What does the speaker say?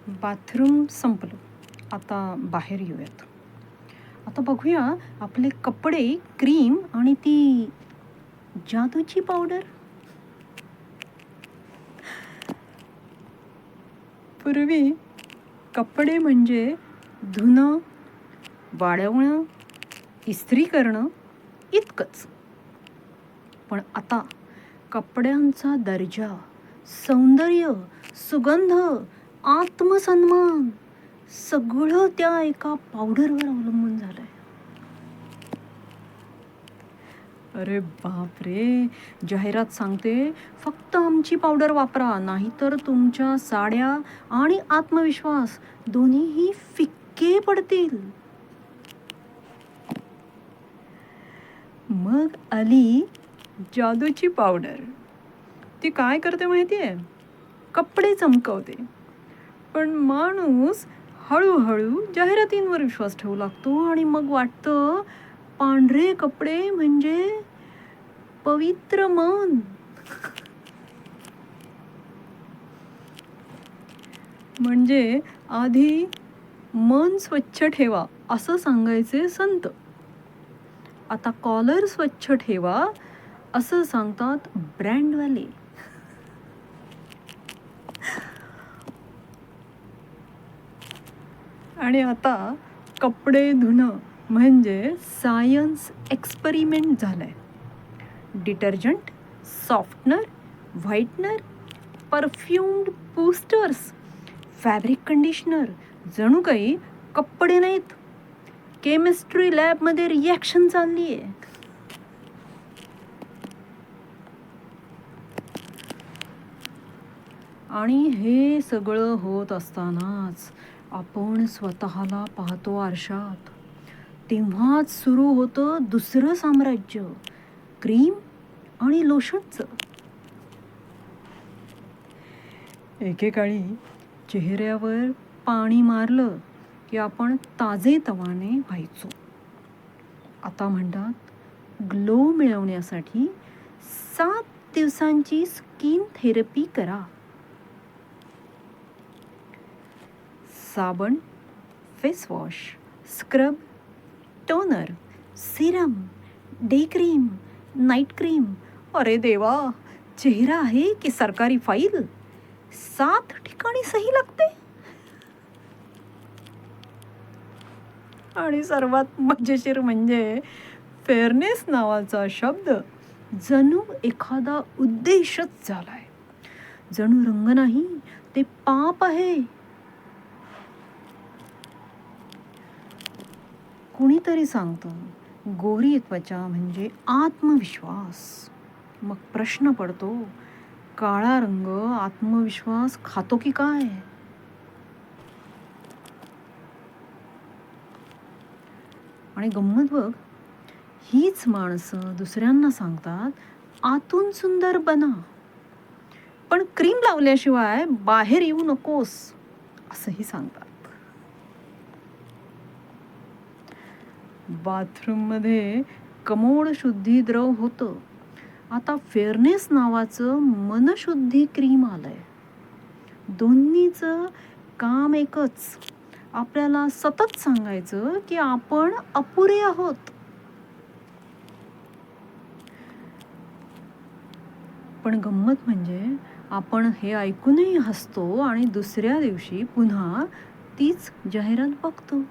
Bathroom संपलं. आता बाहेर येऊयात. आता बघूया आपले कपडे, क्रीम आणि ती जादूची पावडर. पूर्वी कपडे म्हणजे धुणं, वाळवणं, इस्त्री करणं इतकंच. पण आता कपड्यांचा दर्जा, सौंदर्य, सुगंध, आत्मसन्मान सगळं त्या एका पावडरवर अवलंबून झालंय. अरे बापरे, जाहिरात सांगते फक्त आमची पावडर वापरा, नाहीतर तुमच्या साड्या आणि आत्मविश्वास दोन्हीही फिक्के पडतील. मग आली जादूची पावडर. ती काय करते माहिती आहे? कपडे चमकवते. पण माणूस हळूहळू जाहिरातींवर विश्वास ठेवू लागतो आणि मग वाटतं पांढरे कपडे म्हणजे पवित्र मन. म्हणजे आधी मन स्वच्छ ठेवा असं सांगायचे संत. आता कॉलर स्वच्छ ठेवा असं सांगतात ब्रँडवाले. आणि आता कपडे धुणं म्हणजे सायन्स एक्सपेरिमेंट झालाय. Detergent, softener, whitener, perfumed boosters, fabric conditioner जणू काही कपडे नाहीत, केमिस्ट्री लॅबमध्ये रिॲक्शन चालली आहे. आणि हे सगळं होत असतानाच आपण स्वतःला पाहतो आरशात. तेव्हाच सुरू होतं दुसरं साम्राज्य, क्रीम आणि लोशनचं. एकेकाळी चेहऱ्यावर पाणी मारलं की आपण ताजेतवाने व्हायचो. आता म्हणतात ग्लो मिळवण्यासाठी 7 दिवसांची स्किन थेरपी करा. साबण, face wash, scrub, toner, Serum, day cream, night cream. अरे देवा, चेहरा आहे की सरकारी फाईल? 7 ठिकाणी सही लागते. आणि सर्वात मजेशीर म्हणजे फेअरनेस नावाचा शब्द जणू एखादा उद्देशच झालाय. जणू रंग नाही, ते पाप आहे. कुणीतरी सांगतं गोरी त्वचा म्हणजे आत्मविश्वास. मग प्रश्न पडतो, काळा रंग आत्मविश्वास खातो की काय? आणि गंमत बघ, हीच माणसं दुसऱ्यांना सांगतात आतून सुंदर बना, पण क्रीम लावल्याशिवाय बाहेर येऊ नकोस असंही सांगतात. बाथरूममध्ये कमोड शुद्धिद्रव होतं. आता फेअरनेस नावाचं मनशुद्धी क्रीम आलंय. दोन्हीचं काम एकच, आपल्याला सतत सांगायचं की आपण अपुरे आहोत. पण गंमत म्हणजे आपण हे ऐकूनही हसतो आणि दुसऱ्या दिवशी पुन्हा तीच जाहिरात बघतो.